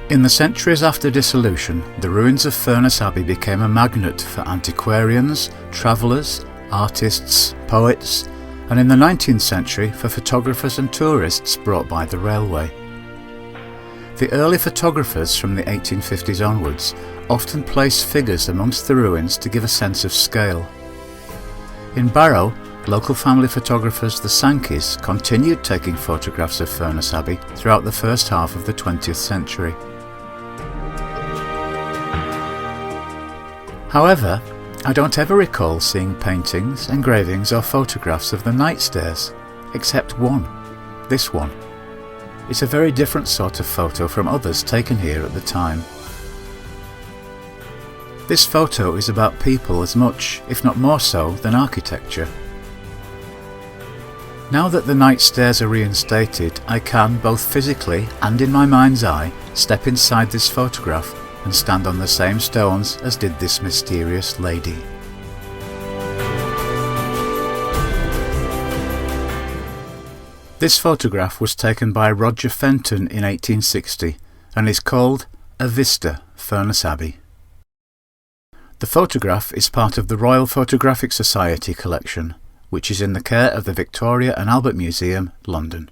In the centuries after dissolution, the ruins of Furness Abbey became a magnet for antiquarians, travellers, artists, poets, and in the 19th century for photographers and tourists brought by the railway. The early photographers from the 1850s onwards often placed figures amongst the ruins to give a sense of scale. In Barrow, local family photographers the Sankeys continued taking photographs of Furness Abbey throughout the first half of the 20th century. However, I don't ever recall seeing paintings, engravings or photographs of the night stairs, except one, this one. It's a very different sort of photo from others taken here at the time. This photo is about people as much, if not more so, than architecture. Now that the night stairs are reinstated, I can, both physically and in my mind's eye, step inside this photograph and stand on the same stones as did this mysterious lady. This photograph was taken by Roger Fenton in 1860 and is called A Vista, Furness Abbey. The photograph is part of the Royal Photographic Society collection, which is in the care of the Victoria and Albert Museum, London.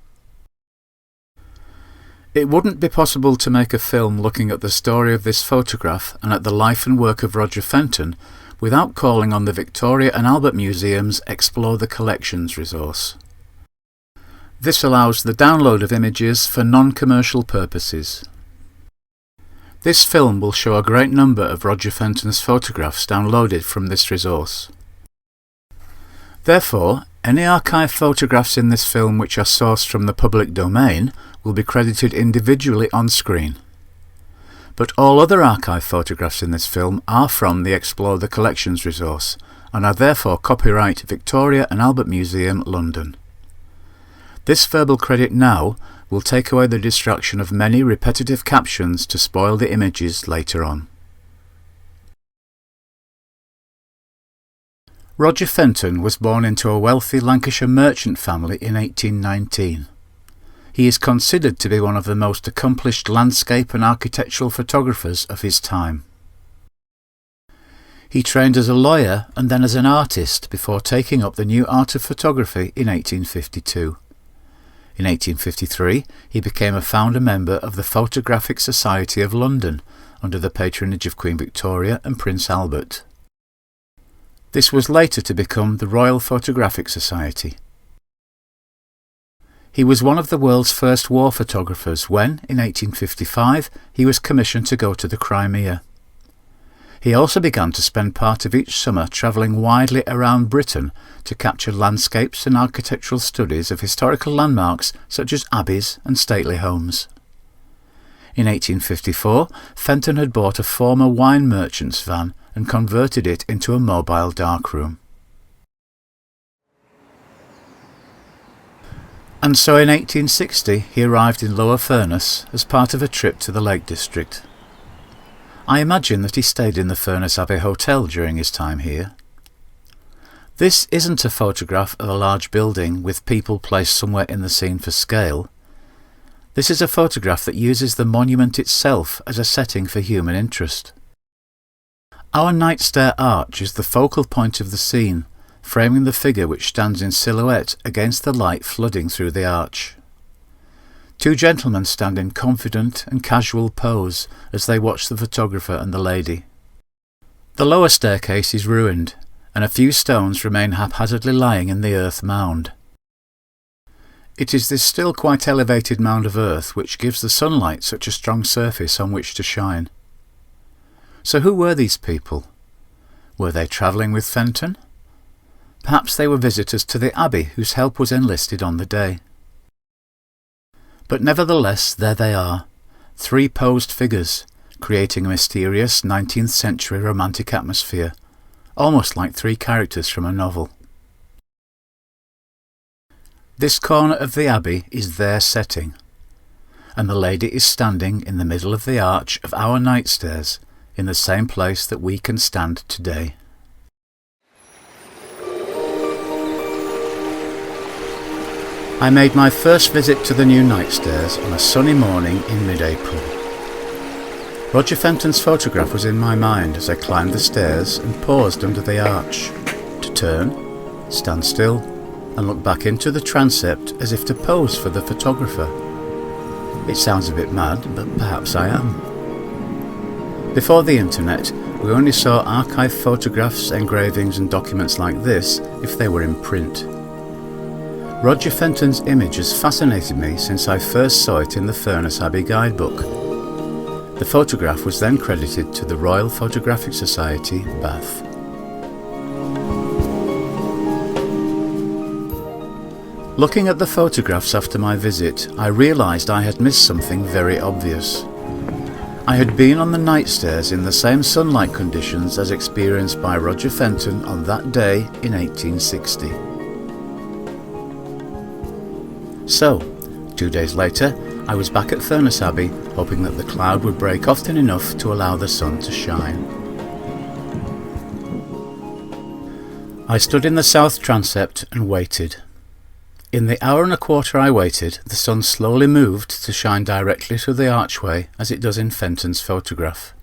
It wouldn't be possible to make a film looking at the story of this photograph and at the life and work of Roger Fenton without calling on the Victoria and Albert Museum's Explore the Collections resource. This allows the download of images for non-commercial purposes. This film will show a great number of Roger Fenton's photographs downloaded from this resource. Therefore, any archive photographs in this film which are sourced from the public domain will be credited individually on screen. But all other archive photographs in this film are from the Explore the Collections resource and are therefore copyright Victoria and Albert Museum, London. This verbal credit now will take away the distraction of many repetitive captions to spoil the images later on. Roger Fenton was born into a wealthy Lancashire merchant family in 1819. He is considered to be one of the most accomplished landscape and architectural photographers of his time. He trained as a lawyer and then as an artist before taking up the new art of photography in 1852. In 1853, he became a founder member of the Photographic Society of London under the patronage of Queen Victoria and Prince Albert. This was later to become the Royal Photographic Society. He was one of the world's first war photographers when, in 1855, he was commissioned to go to the Crimea. He also began to spend part of each summer travelling widely around Britain to capture landscapes and architectural studies of historical landmarks such as abbeys and stately homes. In 1854, Fenton had bought a former wine merchant's van and converted it into a mobile darkroom. And so in 1860 he arrived in Lower Furness as part of a trip to the Lake District. I imagine that he stayed in the Furness Abbey Hotel during his time here. This isn't a photograph of a large building with people placed somewhere in the scene for scale. This is a photograph that uses the monument itself as a setting for human interest. Our night stair arch is the focal point of the scene, framing the figure which stands in silhouette against the light flooding through the arch. Two gentlemen stand in confident and casual pose as they watch the photographer and the lady. The lower staircase is ruined, and a few stones remain haphazardly lying in the earth mound. It is this still quite elevated mound of earth which gives the sunlight such a strong surface on which to shine. So who were these people? Were they travelling with Fenton? Perhaps they were visitors to the Abbey whose help was enlisted on the day. But nevertheless, there they are, three posed figures, creating a mysterious 19th century romantic atmosphere, almost like three characters from a novel. This corner of the Abbey is their setting, and the lady is standing in the middle of the arch of our night stairs, in the same place that we can stand today. I made my first visit to the new night stairs on a sunny morning in mid-April. Roger Fenton's photograph was in my mind as I climbed the stairs and paused under the arch, to turn, stand still, and look back into the transept as if to pose for the photographer. It sounds a bit mad, but perhaps I am. Before the internet, we only saw archive photographs, engravings and documents like this if they were in print. Roger Fenton's image has fascinated me since I first saw it in the Furness Abbey guidebook. The photograph was then credited to the Royal Photographic Society, Bath. Looking at the photographs after my visit, I realised I had missed something very obvious. I had been on the night stairs in the same sunlight conditions as experienced by Roger Fenton on that day in 1860. So, 2 days later, I was back at Furness Abbey, hoping that the cloud would break often enough to allow the sun to shine. I stood in the south transept and waited. In the hour and a quarter I waited, the sun slowly moved to shine directly through the archway as it does in Fenton's photograph.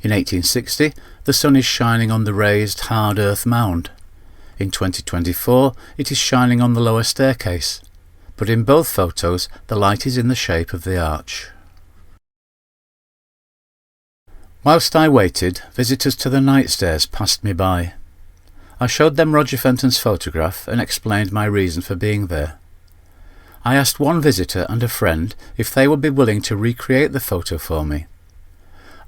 In 1860, the sun is shining on the raised hard earth mound. In 2024, it is shining on the lower staircase, but in both photos the light is in the shape of the arch. Whilst I waited, visitors to the night stairs passed me by. I showed them Roger Fenton's photograph and explained my reason for being there. I asked one visitor and a friend if they would be willing to recreate the photo for me.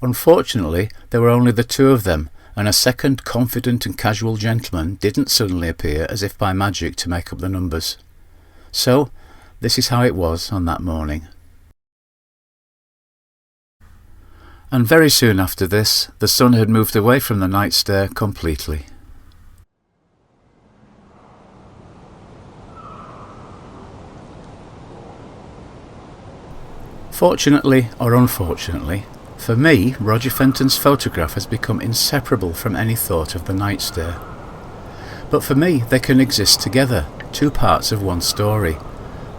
Unfortunately, there were only the two of them, and a second confident and casual gentleman didn't suddenly appear as if by magic to make up the numbers. So, this is how it was on that morning. And very soon after this, the sun had moved away from the night stair completely. Fortunately or unfortunately, for me, Roger Fenton's photograph has become inseparable from any thought of the night stair. But for me, they can exist together, two parts of one story.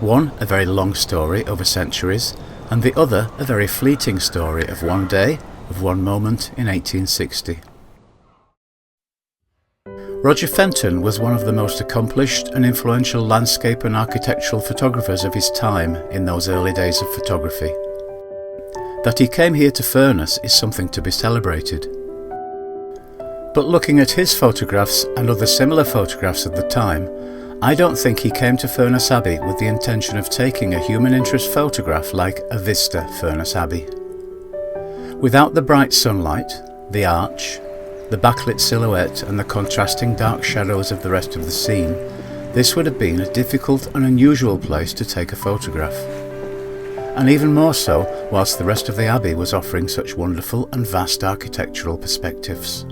One, a very long story over centuries, and the other, a very fleeting story of one day, of one moment in 1860. Roger Fenton was one of the most accomplished and influential landscape and architectural photographers of his time in those early days of photography. That he came here to Furness is something to be celebrated. But looking at his photographs and other similar photographs of the time, I don't think he came to Furness Abbey with the intention of taking a human interest photograph like a vista Furness Abbey. Without the bright sunlight, the arch, the backlit silhouette and the contrasting dark shadows of the rest of the scene, this would have been a difficult and unusual place to take a photograph. And even more so whilst the rest of the abbey was offering such wonderful and vast architectural perspectives.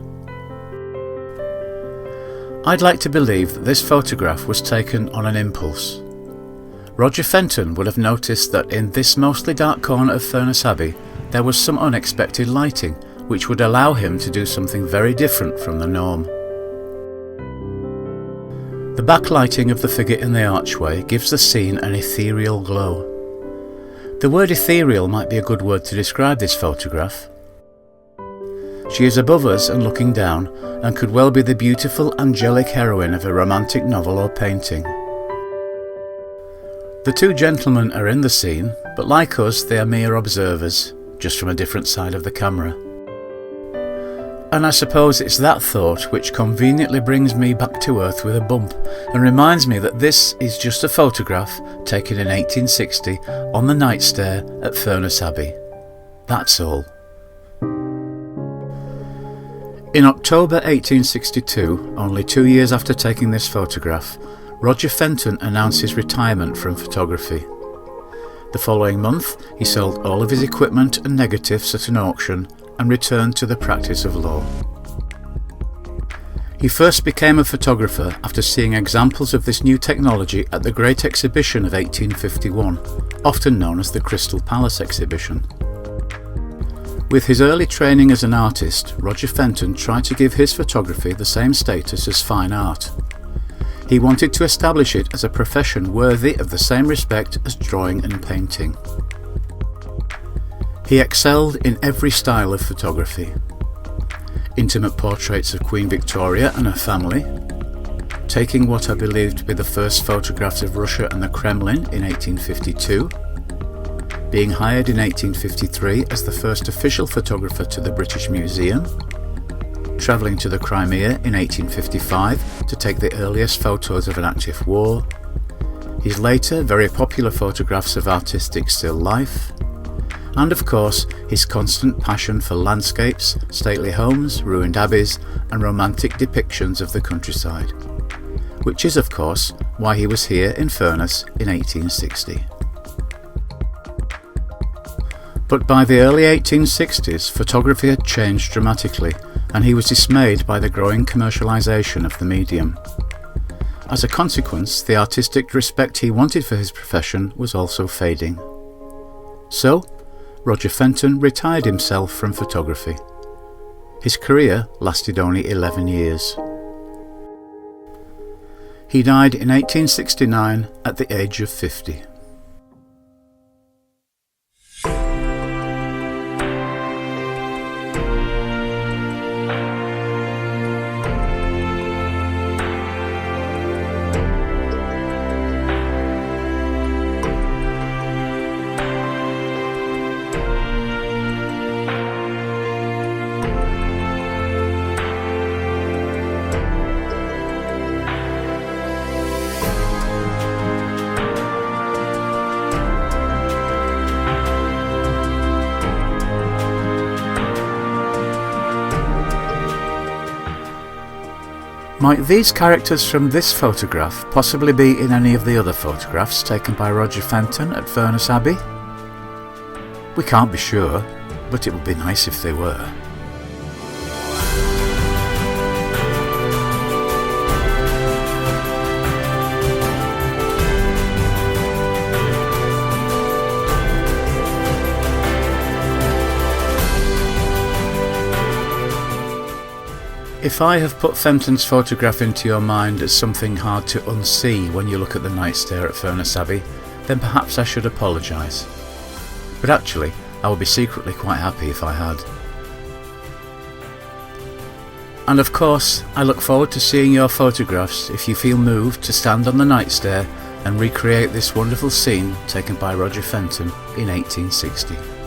I'd like to believe that this photograph was taken on an impulse. Roger Fenton would have noticed that in this mostly dark corner of Furness Abbey there was some unexpected lighting which would allow him to do something very different from the norm. The backlighting of the figure in the archway gives the scene an ethereal glow. The word ethereal might be a good word to describe this photograph. She is above us and looking down, and could well be the beautiful angelic heroine of a romantic novel or painting. The two gentlemen are in the scene, but like us they are mere observers, just from a different side of the camera. And I suppose it's that thought which conveniently brings me back to earth with a bump and reminds me that this is just a photograph taken in 1860 on the night stair at Furness Abbey. That's all. In October 1862, only 2 years after taking this photograph, Roger Fenton announced his retirement from photography. The following month, he sold all of his equipment and negatives at an auction and returned to the practice of law. He first became a photographer after seeing examples of this new technology at the Great Exhibition of 1851, often known as the Crystal Palace Exhibition. With his early training as an artist, Roger Fenton tried to give his photography the same status as fine art. He wanted to establish it as a profession worthy of the same respect as drawing and painting. He excelled in every style of photography. Intimate portraits of Queen Victoria and her family, taking what are believed to be the first photographs of Russia and the Kremlin in 1852, being hired in 1853 as the first official photographer to the British Museum, travelling to the Crimea in 1855 to take the earliest photos of an active war, his later very popular photographs of artistic still life, and of course his constant passion for landscapes, stately homes, ruined abbeys and romantic depictions of the countryside, which is of course why he was here in Furness in 1860. But by the early 1860s, photography had changed dramatically, and he was dismayed by the growing commercialisation of the medium. As a consequence, the artistic respect he wanted for his profession was also fading. So, Roger Fenton retired himself from photography. His career lasted only 11 years. He died in 1869 at the age of 50. Might these characters from this photograph possibly be in any of the other photographs taken by Roger Fenton at Furness Abbey? We can't be sure, but it would be nice if they were. If I have put Fenton's photograph into your mind as something hard to unsee when you look at the night stair at Furness Abbey, then perhaps I should apologise. But actually, I would be secretly quite happy if I had. And of course, I look forward to seeing your photographs if you feel moved to stand on the night stair and recreate this wonderful scene taken by Roger Fenton in 1860.